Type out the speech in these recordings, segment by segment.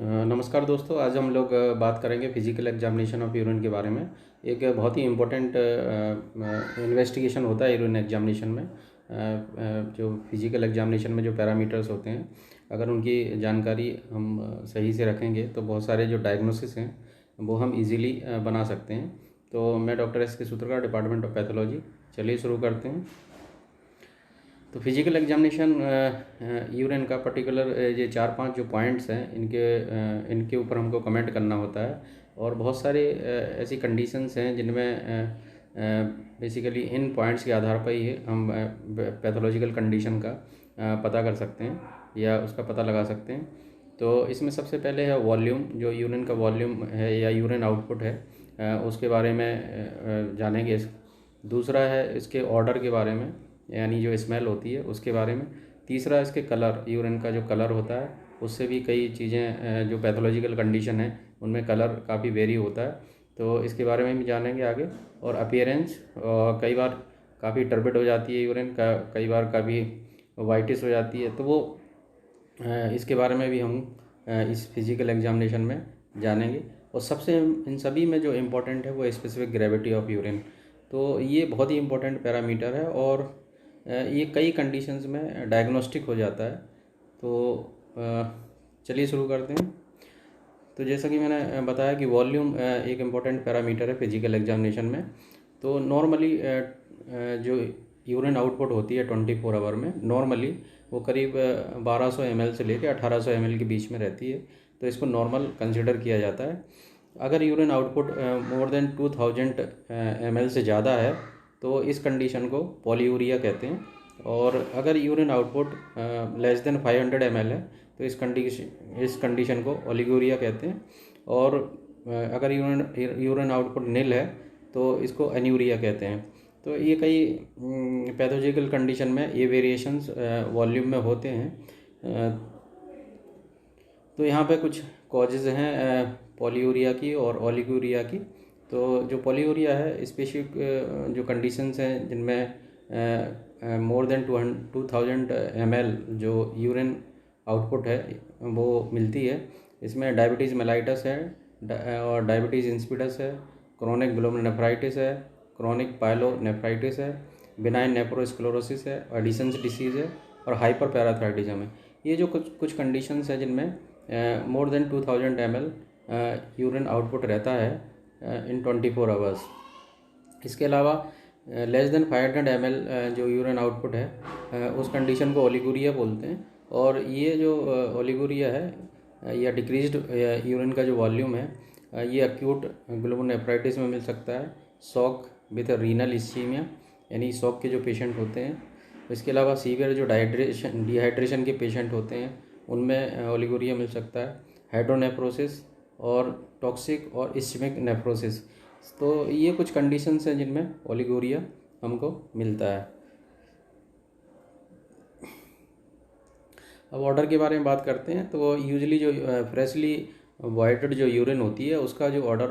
नमस्कार दोस्तों, आज हम लोग बात करेंगे फिजिकल एग्जामिनेशन ऑफ यूरिन के बारे में। एक बहुत ही इम्पोर्टेंट इन्वेस्टिगेशन होता है यूरिन एग्जामिनेशन में। जो फिजिकल एग्जामिनेशन में जो पैरामीटर्स होते हैं, अगर उनकी जानकारी हम सही से रखेंगे तो बहुत सारे जो डायग्नोसिस हैं वो हम इजीली बना सकते हैं। तो मैं डॉक्टर एस के सूत्रकार, डिपार्टमेंट ऑफ पैथोलॉजी। चलिए शुरू करते हैं। तो फिजिकल एग्जामिनेशन यूरिन का पर्टिकुलर ये 4-5 जो पॉइंट्स हैं इनके ऊपर हमको कमेंट करना होता है। और बहुत सारे ऐसी कंडीशंस हैं जिनमें बेसिकली इन पॉइंट्स के आधार पर ही हम पैथोलॉजिकल कंडीशन का पता कर सकते हैं या उसका पता लगा सकते हैं। तो इसमें सबसे पहले है वॉल्यूम, जो यूरिन का वॉल्यूम है या यूरिन आउटपुट है, उसके बारे में जानेंगे। दूसरा है इसके ऑर्डर के बारे में, यानी जो स्मेल होती है उसके बारे में। तीसरा इसके कलर, यूरिन का जो कलर होता है उससे भी कई चीज़ें जो पैथोलॉजिकल कंडीशन है उनमें कलर काफ़ी वेरी होता है, तो इसके बारे में भी जानेंगे आगे। और अपीयरेंस, कई बार काफ़ी टर्बिड हो जाती है यूरिन का, कई बार काफ़ी वाइटिस हो जाती है, तो वो इसके बारे में भी हम इस फिजिकल एग्जामिनेशन में जानेंगे। और सबसे इन सभी में जो इम्पोर्टेंट है वो स्पेसिफिक ग्रेविटी ऑफ यूरिन। तो ये बहुत ही इम्पोर्टेंट पैरामीटर है और ये कई कंडीशंस में डायग्नोस्टिक हो जाता है। तो चलिए शुरू करते हैं। तो जैसा कि मैंने बताया कि वॉल्यूम एक इम्पॉर्टेंट पैरामीटर है फिजिकल एग्जामिनेशन में। तो नॉर्मली जो यूरिन आउटपुट होती है 24 आवर में, नॉर्मली वो करीब 1200 ml से लेकर 1800 ml के बीच में रहती है, तो इसको नॉर्मल कंसिडर किया जाता है। अगर urine output more than 2000 ml से ज़्यादा है तो इस कंडीशन को पॉलीयूरिया कहते हैं। और अगर urine output less than 500 ml है तो इस कंडीशन को ओलिगोरिया कहते हैं। और अगर यूरिन आउटपुट नील है तो इसको एन्यूरिया कहते हैं। तो ये कई पैथोलॉजिकल कंडीशन में ये वेरिएशंस वॉल्यूम में होते हैं। तो यहाँ पे कुछ कॉजेज़ हैं पॉलीयूरिया की और ओलिगोरिया की। तो जो पॉलीयूरिया है, स्पेसिफिक जो कंडीशंस हैं जिनमें मोर देन 2000 ml जो यूरिन आउटपुट है वो मिलती है। इसमें डायबिटीज़ मेलाइटस है और डायबिटीज़ इंसिपिडस है, क्रोनिक ग्लोमेरुलोनेफ्राइटिस है, क्रोनिक पायलोनेफ्राइटिस है, बिनाइन नेफ्रोस्क्लेरोसिस है, एडिसन्स डिसीज़ है और हाइपर पैराथायराइडिज्म है। ये जो कुछ कंडीशंस हैं जिनमें more than 2000 ml urine output रहता है इन 24 आवर्स। इसके अलावा लेस देन 500 ml जो यूरिन आउटपुट है उस कंडीशन को ओलिगोरिया बोलते हैं। और ये जो ओलिगोरिया है या डिक्रीज्ड यूरिन का जो वॉल्यूम है ये एक्यूट ग्लोमेरुलोनेफ्राइटिस में मिल सकता है, शॉक विद रीनल इस्चीमिया यानी शॉक के जो पेशेंट होते हैं। इसके अलावा सीवियर जो डिहाइड्रेशन के पेशेंट होते हैं उनमें ओलिगोरिया मिल सकता है, हाइड्रोनेफ्रोसिस और टॉक्सिक और इस्चमिक नेफ्रोसिस। तो ये कुछ कंडीशंस हैं जिनमें ओलिगोरिया हमको मिलता है। अब ऑर्डर के बारे में बात करते हैं। तो यूजुअली जो फ्रेशली वॉइडेड जो यूरिन होती है उसका जो ऑर्डर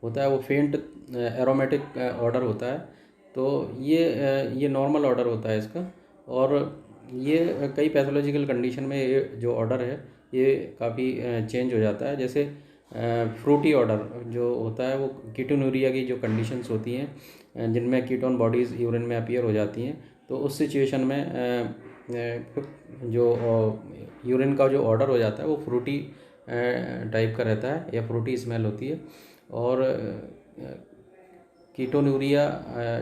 होता है वो फेंट एरोमेटिक ऑर्डर होता है। तो ये नॉर्मल ऑर्डर होता है इसका। और ये कई पैथोलॉजिकल कंडीशन में ये जो ऑर्डर है ये काफ़ी चेंज हो जाता है। जैसे फ्रूटी ऑर्डर जो होता है वो कीटोनूरिया की जो कंडीशंस होती हैं जिनमें कीटोन बॉडीज़ यूरिन में अपीयर हो जाती हैं, तो उस सिचुएशन में जो यूरिन का जो ऑर्डर हो जाता है वो फ्रूटी टाइप का रहता है या फ्रूटी स्मेल होती है। और कीटोनूरिया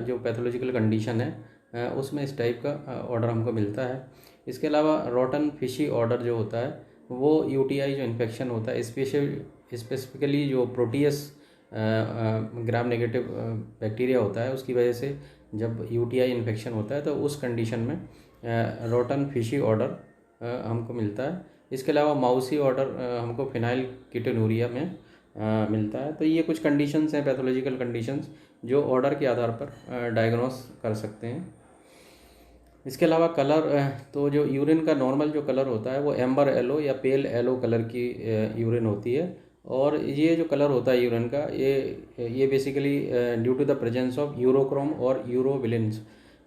जो पैथोलॉजिकल कंडीशन है उसमें इस टाइप का ऑर्डर हमको मिलता है। इसके अलावा रोटन फिशी ऑर्डर जो होता है वो यूटीआई जो इन्फेक्शन होता है, स्पेसिफिकली जो प्रोटियस ग्राम नेगेटिव बैक्टीरिया होता है उसकी वजह से जब यूटीआई इन्फेक्शन होता है तो उस कंडीशन में रोटन फिशी ऑर्डर हमको मिलता है। इसके अलावा माउसी ऑर्डर हमको फिनाइल कीटोनूरिया में मिलता है। तो ये कुछ कंडीशंस हैं, पैथोलॉजिकल कंडीशंस, जो ऑर्डर के आधार पर डायग्नोस कर सकते हैं। इसके अलावा कलर, तो जो यूरिन का नॉर्मल जो कलर होता है वो एम्बर येलो या पेल येलो कलर की यूरिन होती है। और ये जो कलर होता है यूरिन का ये basically due to the presence of urochrome और यूरोविलेंस।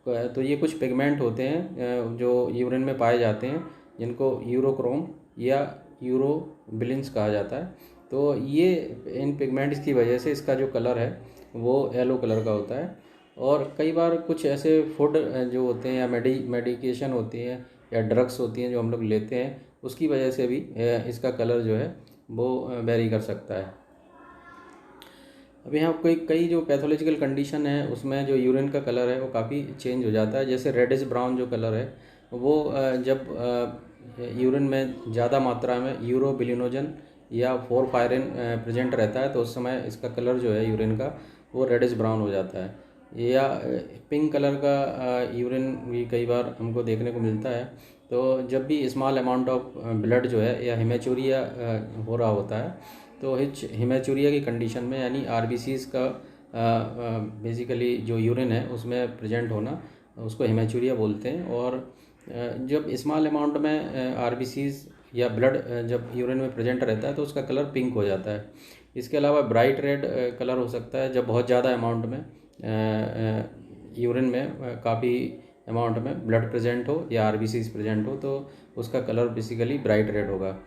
तो ये कुछ पिगमेंट होते हैं जो यूरिन में पाए जाते हैं जिनको यूरोक्रोम या यूरोबिलिन्स कहा जाता है। तो ये इन पिगमेंट्स की वजह से इसका जो कलर है वो येलो कलर का होता है। और कई बार कुछ ऐसे फूड जो होते हैं या मेडिकेशन होती है या ड्रग्स होती हैं जो हम लोग लेते हैं, उसकी वजह से भी इसका कलर जो है वो वेरी कर सकता है। अब यहाँ कोई कई जो पैथोलॉजिकल कंडीशन है उसमें जो यूरिन का कलर है वो काफ़ी चेंज हो जाता है। जैसे रेडिश ब्राउन जो कलर है वो जब यूरिन में ज़्यादा मात्रा में यूरोबिलिनोजन या फोरफायरिन प्रेजेंट रहता है तो उस समय इसका कलर जो है यूरिन का वो रेडिश ब्राउन हो जाता है। या पिंक कलर का यूरिन भी कई बार हमको देखने को मिलता है। तो जब भी स्मॉल अमाउंट ऑफ ब्लड जो है या हेमेचूरिया हो रहा होता है तो हेमेचूरिया की कंडीशन में यानी आरबीसीज का बेसिकली जो यूरिन है उसमें प्रेजेंट होना उसको हेमेचूरिया बोलते हैं। और जब स्मॉल अमाउंट में आरबीसीज या ब्लड जब यूरिन में प्रेजेंट रहता है तो उसका कलर पिंक हो जाता है। इसके अलावा ब्राइट रेड कलर हो सकता है जब बहुत ज़्यादा अमाउंट में यूरिन में काफ़ी अमाउंट में ब्लड प्रेजेंट हो या आरबीसीज प्रेजेंट हो तो उसका कलर बेसिकली ब्राइट रेड होगा।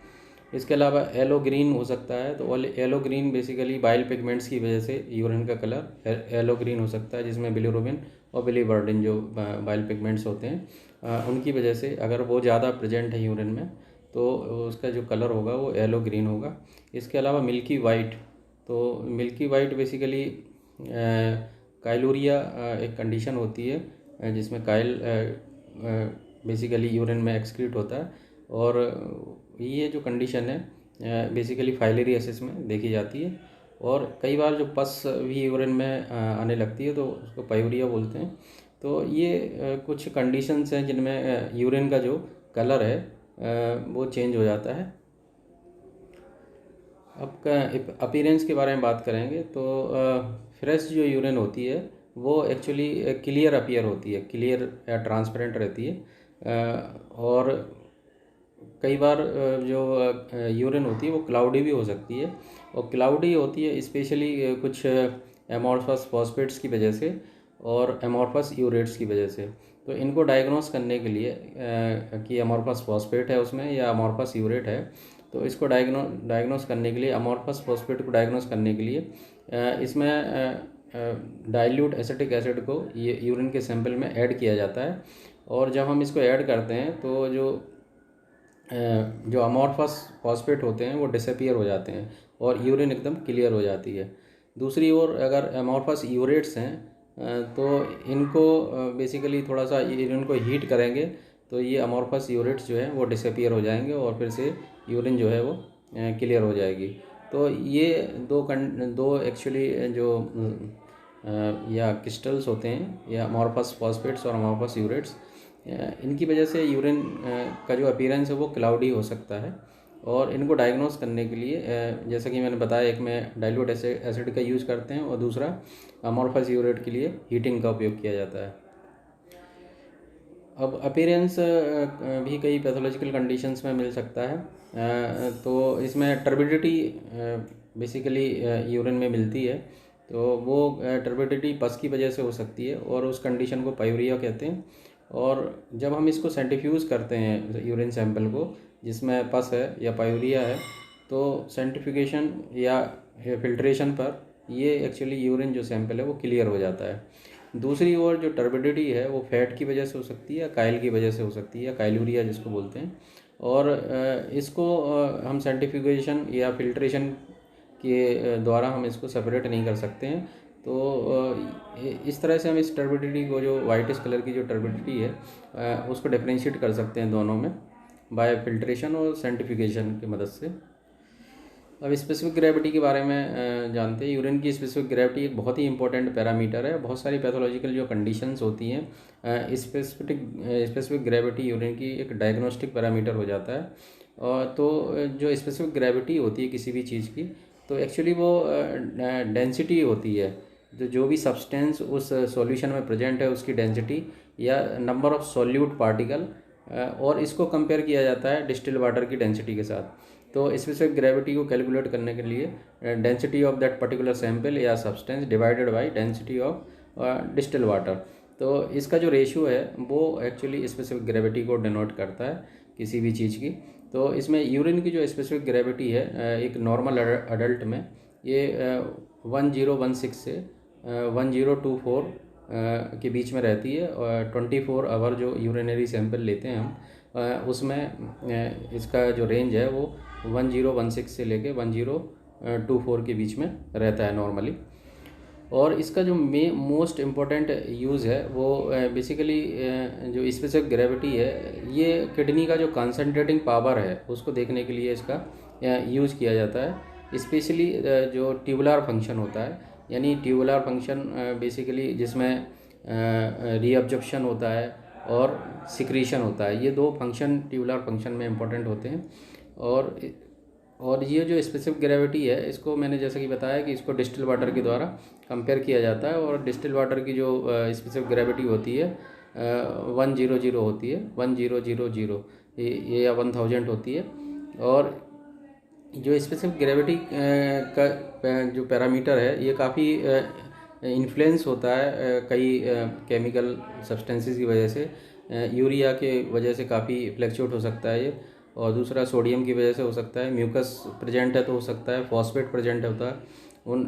इसके अलावा येलो ग्रीन हो सकता है। तो yellow green basically bile pigments की वजह से यूरिन का कलर येलो ग्रीन हो सकता है, जिसमें बिलिरुबिन और बिलीवर्डिन जो बाइल पिगमेंट्स होते हैं उनकी वजह से अगर वो ज़्यादा प्रेजेंट है यूरिन में तो उसका जो कलर होगा वो येलो ग्रीन होगा। इसके अलावा मिल्की वाइट, तो मिल्की वाइट बेसिकली काइलूरिया एक कंडीशन होती है जिसमें काइल बेसिकली यूरिन में एक्सक्रीट होता है। और ये जो कंडीशन है बेसिकली फाइलेरियासिस में देखी जाती है। और कई बार जो पस भी यूरिन में आने लगती है तो उसको पायूरिया बोलते हैं। तो ये कुछ कंडीशंस हैं जिनमें यूरिन का जो कलर है वो चेंज हो जाता है। अब अपीरेंस के बारे में बात करेंगे तो फ्रेश जो यूरिन होती है वो एक्चुअली क्लियर अपीयर होती है, क्लियर या ट्रांसपेरेंट रहती है। और कई बार जो यूरिन होती है वो क्लाउडी भी हो सकती है। और क्लाउडी होती है स्पेशली कुछ एमोर्फस फॉस्फेट्स की वजह से और एमोर्फस यूरेट्स की वजह से। तो इनको डायग्नोस करने के लिए कि एमोर्फस फॉस्फेट है उसमें या एमोर्फस यूरेट है, तो इसको डायग्नोस करने के लिए एमोर्फस फॉस्फेट को डायग्नोस करने के लिए इसमें डाइल्यूट एसिटिक एसिड को ये यूरिन के सैंपल में ऐड किया जाता है। और जब हम इसको ऐड करते हैं तो जो अमॉर्फस फॉस्फेट होते हैं वो डिसअपीयर हो जाते हैं और यूरिन एकदम क्लियर हो जाती है। दूसरी ओर अगर अमॉर्फस यूरेट्स हैं तो इनको बेसिकली थोड़ा सा यूरिन को हीट करेंगे तो ये अमॉर्फस यूरेट्स जो है वो डिसअपीयर हो जाएंगे और फिर से यूरिन जो है वो क्लियर हो जाएगी। तो ये दो एक्चुअली जो या क्रिस्टल्स होते हैं या अमॉर्फस फॉस्फेट्स और अमॉर्फस यूरेट्स, इनकी वजह से यूरिन का जो अपीयरेंस है वो क्लाउडी हो सकता है। और इनको डायग्नोस करने के लिए जैसा कि मैंने बताया, एक में डाइल्यूट एसिड का यूज़ करते हैं और दूसरा अमॉर्फस यूरेट के लिए हीटिंग का उपयोग किया जाता है। अब अपीयरेंस भी कई पैथोलॉजिकल कंडीशंस में मिल सकता है। तो इसमें टर्बिडिटी बेसिकली यूरिन में मिलती है। तो वो टर्बिडिटी पस की वजह से हो सकती है और उस कंडीशन को पायूरिया कहते हैं। और जब हम इसको सेंट्रीफ्यूज़ करते हैं यूरिन सैंपल को जिसमें पस है या पायूरिया है, तो सेंट्रीफ्यूगेशन या फिल्ट्रेशन पर ये एक्चुअली यूरिन जो सैंपल है वो क्लियर हो जाता है। दूसरी ओर जो टर्बिडिटी है वो फैट की वजह से हो सकती है या काइल की वजह से हो सकती है या काइलूरिया जिसको बोलते हैं। और इसको हम सेंट्रीफ्यूगेशन या फिल्ट्रेशन के द्वारा हम इसको सेपरेट नहीं कर सकते हैं। तो इस तरह से हम इस टर्बिडिटी को, जो वाइटिश कलर की जो टर्बिडिटी है, उसको डिफरेंशिएट कर सकते हैं दोनों में बाय फिल्ट्रेशन और सेंट्रीफ्यूगेशन की मदद से। अब स्पेसिफिक ग्रेविटी के बारे में जानते हैं। यूरिन की स्पेसिफिक ग्रेविटी एक बहुत ही इंपॉर्टेंट पैरामीटर है। बहुत सारी पैथोलॉजिकल जो कंडीशंस होती हैं, स्पेसिफिक ग्रेविटी यूरिन की एक डायग्नोस्टिक पैरामीटर हो जाता है। और तो जो स्पेसिफिक ग्रेविटी होती है किसी भी चीज़ की, तो एक्चुअली वो डेंसिटी होती है, जो भी सब्सटेंस उस सॉल्यूशन में प्रेजेंट है उसकी डेंसिटी या नंबर ऑफ सॉल्यूट पार्टिकल, और इसको कंपेयर किया जाता है डिस्टिल वाटर की डेंसिटी के साथ। तो स्पेसिफिक ग्रेविटी को कैलकुलेट करने के लिए density of that particular sample या substance divided by density of distill water, तो इसका जो रेशियो है वो एक्चुअली स्पेसिफिक ग्रेविटी को डिनोट करता है किसी भी चीज़ की। तो इसमें यूरिन की जो स्पेसिफिक ग्रेविटी है एक नॉर्मल अडल्ट में ये 1016 से 1024 के बीच में रहती है। और 24 आवर जो यूरिनरी सैंपल लेते हैं हम उसमें इसका जो रेंज है वो 1016 से लेके 1024 के बीच में रहता है नॉर्मली। और इसका जो मोस्ट इम्पोर्टेंट यूज़ है वो बेसिकली जो स्पेसिफिक ग्रेविटी है ये किडनी का जो कंसंट्रेटिंग पावर है उसको देखने के लिए इसका यूज़ किया जाता है। स्पेशली जो ट्यूबुलर फंक्शन होता है, यानी ट्यूबुलर फंक्शन बेसिकली जिसमें रीअब्जॉर्प्शन होता है और सिक्रीशन होता है, ये दो फंक्शन ट्यूबुलर फंक्शन में इम्पोर्टेंट होते हैं। और ये जो स्पेसिफिक ग्रेविटी है इसको मैंने जैसा कि बताया कि इसको डिस्टिल वाटर के द्वारा कंपेयर किया जाता है। और डिस्टिल वाटर की जो स्पेसिफिक ग्रेविटी होती है 100 होती है, 1000 ये या 1000 होती है। और जो स्पेसिफिक ग्रेविटी का जो पैरामीटर है ये काफ़ी इन्फ्लुएंस होता है कई केमिकल सब्सटेंसेस की वजह से। यूरिया के वजह से काफ़ी फ्लैक्चुएट हो सकता है ये, और दूसरा सोडियम की वजह से हो सकता है, म्यूकस प्रेजेंट है तो हो सकता है, फॉस्फेट प्रेजेंट होता है।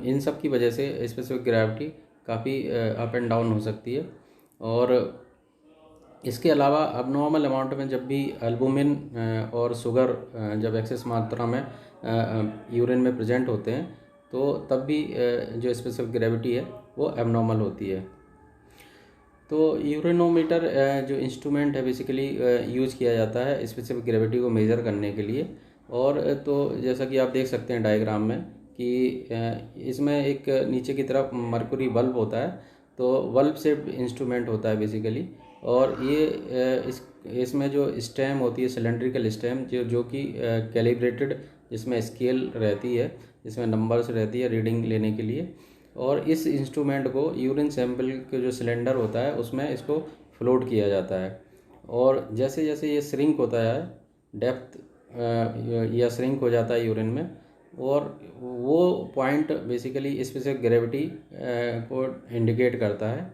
इन सब की वजह से स्पेसिफिक ग्रेविटी काफ़ी अप एंड डाउन हो सकती है। और इसके अलावा अब नॉर्मल अमाउंट में जब भी एल्बुमिन और शुगर जब एक्सेस मात्रा में यूरिन में प्रेजेंट होते हैं तो तब भी जो स्पेसिफिक ग्रेविटी है वो एबनॉर्मल होती है। तो यूरिनोमीटर जो इंस्ट्रूमेंट है बेसिकली यूज़ किया जाता है स्पेसिफिक ग्रेविटी को मेज़र करने के लिए। और तो जैसा कि आप देख सकते हैं डायग्राम में कि इसमें एक नीचे की तरफ मरकुरी बल्ब होता है, तो बल्ब शेप्ड इंस्ट्रूमेंट होता है बेसिकली। और ये इसमें जो स्टेम होती है सिलेंड्रिकल स्टेम जो कि कैलिब्रेटेड, जिसमें स्केल रहती है, जिसमें नंबर्स रहती है रीडिंग लेने के लिए। और इस इंस्ट्रूमेंट को यूरिन सैंपल के जो सिलेंडर होता है उसमें इसको फ्लोट किया जाता है। और जैसे जैसे ये श्रिंक होता है, डेप्थ या श्रिंक हो जाता है यूरिन में, और वो पॉइंट बेसिकली स्पेसिफिक ग्रेविटी को इंडिकेट करता है।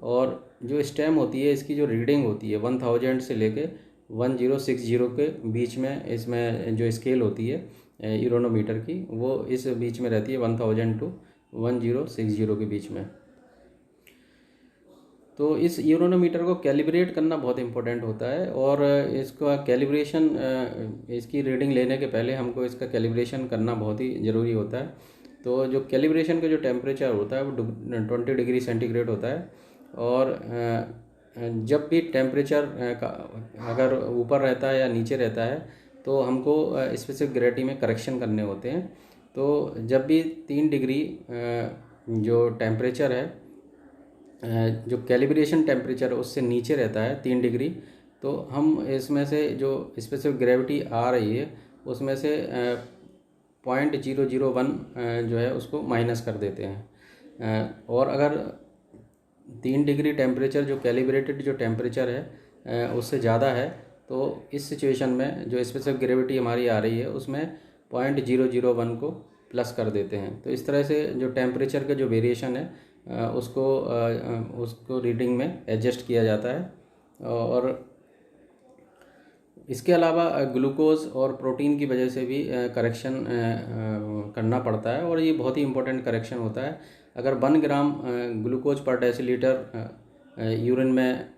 और जो स्टेम होती है इसकी जो रीडिंग होती है 1000 से लेके 1060 के बीच में, इसमें जो स्केल होती है यूरोनोमीटर की वो इस बीच में रहती है 1000 टू 1060 के बीच में। तो इस यूरोनोमीटर को कैलिब्रेट करना बहुत इंपॉर्टेंट होता है। और इसका कैलिब्रेशन, इसकी रीडिंग लेने के पहले हमको इसका कैलिब्रेशन करना बहुत ही ज़रूरी होता है। तो जो कैलिब्रेशन का जो टेम्परेचर होता है वो 20 डिग्री सेंटीग्रेड होता है। और जब भी टेम्परेचर अगर ऊपर रहता है या नीचे रहता है तो हमको स्पेसिफिक ग्रेविटी में करेक्शन करने होते हैं। तो जब भी 3 डिग्री जो टेम्परेचर है, जो कैलिब्रेशन टेम्परेचर उससे नीचे रहता है 3 डिग्री, तो हम इसमें से जो स्पेसिफिक ग्रेविटी आ रही है उसमें से 0.001 जो है उसको माइनस कर देते हैं। और अगर 3 डिग्री टेम्परेचर जो कैलिब्रेटेड जो टेम्परेचर है उससे ज़्यादा है तो इस सिचुएशन में जो स्पेसिफिक ग्रेविटी हमारी आ रही है उसमें 0.001 को प्लस कर देते हैं। तो इस तरह से जो टेम्परेचर का जो वेरिएशन है उसको रीडिंग में एडजस्ट किया जाता है। और इसके अलावा ग्लूकोज और प्रोटीन की वजह से भी करेक्शन करना पड़ता है, और ये बहुत ही इम्पोर्टेंट करेक्शन होता है। अगर 1 ग्राम ग्लूकोज पर डेसीलीटर यूरिन में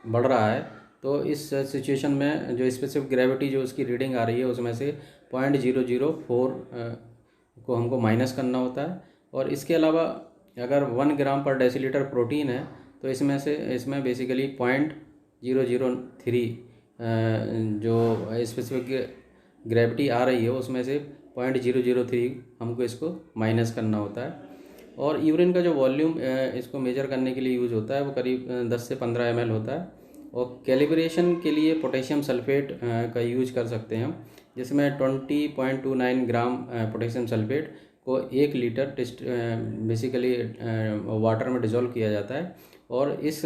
बढ़ रहा है तो इस सिचुएशन में जो स्पेसिफिक ग्रेविटी जो उसकी रीडिंग आ रही है उसमें से 0.004 को हमको माइनस करना होता है। और इसके अलावा अगर 1 ग्राम पर डेसीलीटर प्रोटीन है तो इसमें बेसिकली 0.003 जो स्पेसिफिक ग्रेविटी आ रही है उसमें से 0.003 हमको इसको माइनस करना होता है। और यूरिन का जो वॉल्यूम इसको मेजर करने के लिए यूज़ होता है वो करीब 10 से 15 ml होता है। और कैलिब्रेशन के लिए पोटेशियम सल्फेट का यूज कर सकते हैं हम, जिसमें 20.29 ग्राम पोटेशियम सल्फेट को 1 लीटर बेसिकली वाटर में डिज़ोल्व किया जाता है। और इस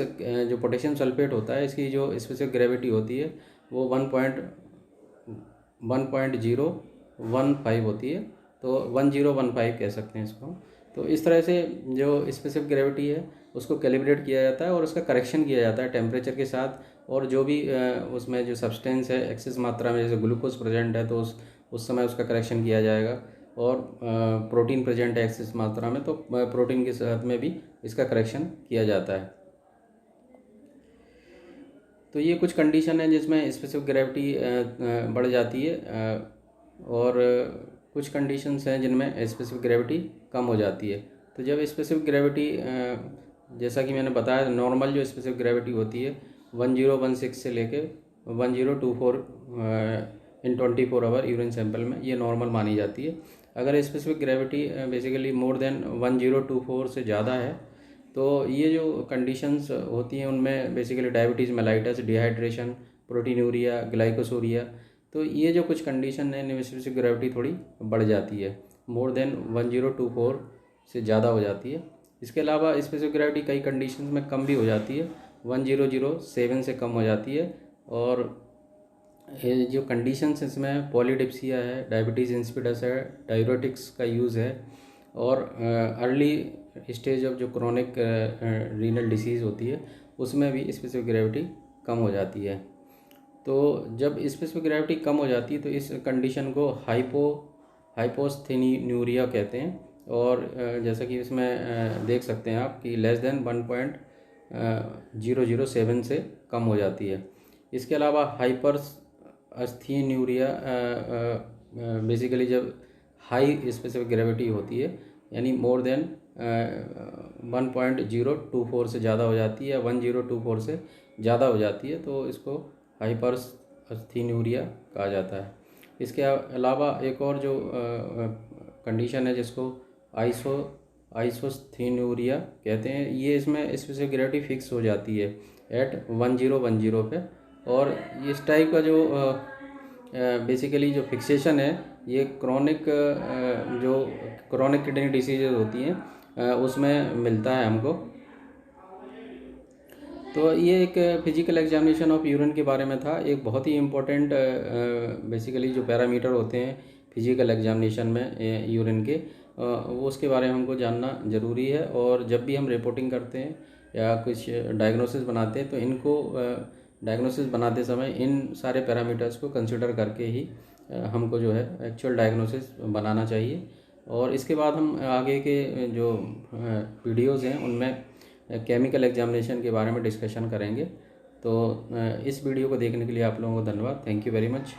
जो पोटेशियम सल्फेट होता है इसकी जो स्पेसिफिक ग्रेविटी होती है वो 1.015 होती है, तो 1015 कह सकते हैं इसको। तो इस तरह से जो स्पेसिफिक ग्रेविटी है उसको कैलिब्रेट किया जाता है और उसका करेक्शन किया जाता है टेम्परेचर के साथ। और जो भी उसमें जो सब्सटेंस है एक्सेस मात्रा में, जैसे ग्लूकोज प्रेजेंट है तो उस समय उसका करेक्शन किया जाएगा। और प्रोटीन प्रेजेंट है एक्सेस मात्रा में तो प्रोटीन के साथ में भी इसका करेक्शन किया जाता है। तो ये कुछ कंडीशन है जिसमें स्पेसिफिक ग्रेविटी बढ़ जाती है, और कुछ कंडीशंस हैं जिनमें स्पेसिफिक ग्रेविटी कम हो जाती है। तो जब स्पेसिफिक ग्रेविटी, जैसा कि मैंने बताया, नॉर्मल जो स्पेसिफिक ग्रेविटी होती है 1016 से लेके 1024 इन 24 आवर यूरिन सैंपल में, ये नॉर्मल मानी जाती है। अगर specific gravity basically more than 1024 से ज़्यादा है तो ये जो कंडीशंस होती हैं उनमें basically diabetes mellitus, dehydration, proteinuria, glycosuria, तो ये जो कुछ कंडीशन है इनमें स्पेसिफिक ग्रेविटी थोड़ी बढ़ जाती है, मोर देन 1024 से ज़्यादा हो जाती है। इसके अलावा स्पेसिफिक ग्रेविटी कई कंडीशंस में कम भी हो जाती है, 1007 से कम हो जाती है। और ये जो कंडीशंस इसमें पॉलीडिप्सिया है, डायबिटीज़ इंसिपिडस है, डाययूरेटिक्स का यूज़ है, और अर्ली स्टेज ऑफ जो क्रोनिक रीनल डिसीज़ होती है उसमें भी स्पेसिफिक ग्रेविटी कम हो जाती है। तो जब स्पेसिफिक ग्रेविटी कम हो जाती है तो इस कंडीशन को हाइपोस्थेनियूरिया कहते हैं। और जैसा कि इसमें देख सकते हैं आप कि लेस देन 1.007 से कम हो जाती है। इसके अलावा हाइपरस्थेनियूरिया बेसिकली जब हाई स्पेसिफिक ग्रेविटी होती है, यानी मोर देन 1.024 से ज़्यादा हो जाती है या 1024 से ज़्यादा हो जाती है, तो इसको हाइपरस्थेनियूरिया कहा जाता है। इसके अलावा एक और जो कंडीशन है जिसको आइसोस्थेनियूरिया कहते हैं, ये इसमें स्पेसिफिक ग्रेविटी फिक्स हो जाती है एट 1010 पे। और इस टाइप का जो बेसिकली जो फिक्सेशन है ये जो क्रोनिक किडनी डिसीजेज होती हैं उसमें मिलता है हमको। तो ये एक फिजिकल एग्जामिनेशन ऑफ यूरिन के बारे में था। एक बहुत ही इम्पोर्टेंट बेसिकली जो पैरामीटर होते हैं फिजिकल एग्जामिनेशन में यूरिन के, वो उसके बारे में हमको जानना ज़रूरी है। और जब भी हम रिपोर्टिंग करते हैं या कुछ डायग्नोसिस बनाते हैं तो इनको डायग्नोसिस बनाते समय इन सारे पैरामीटर्स को कंसिडर करके ही हमको जो है एक्चुअल डायग्नोसिस बनाना चाहिए। और इसके बाद हम आगे के जो वीडियोज़ हैं उनमें केमिकल एग्जामिनेशन के बारे में डिस्कशन करेंगे। तो इस वीडियो को देखने के लिए आप लोगों को धन्यवाद। Thank you very much.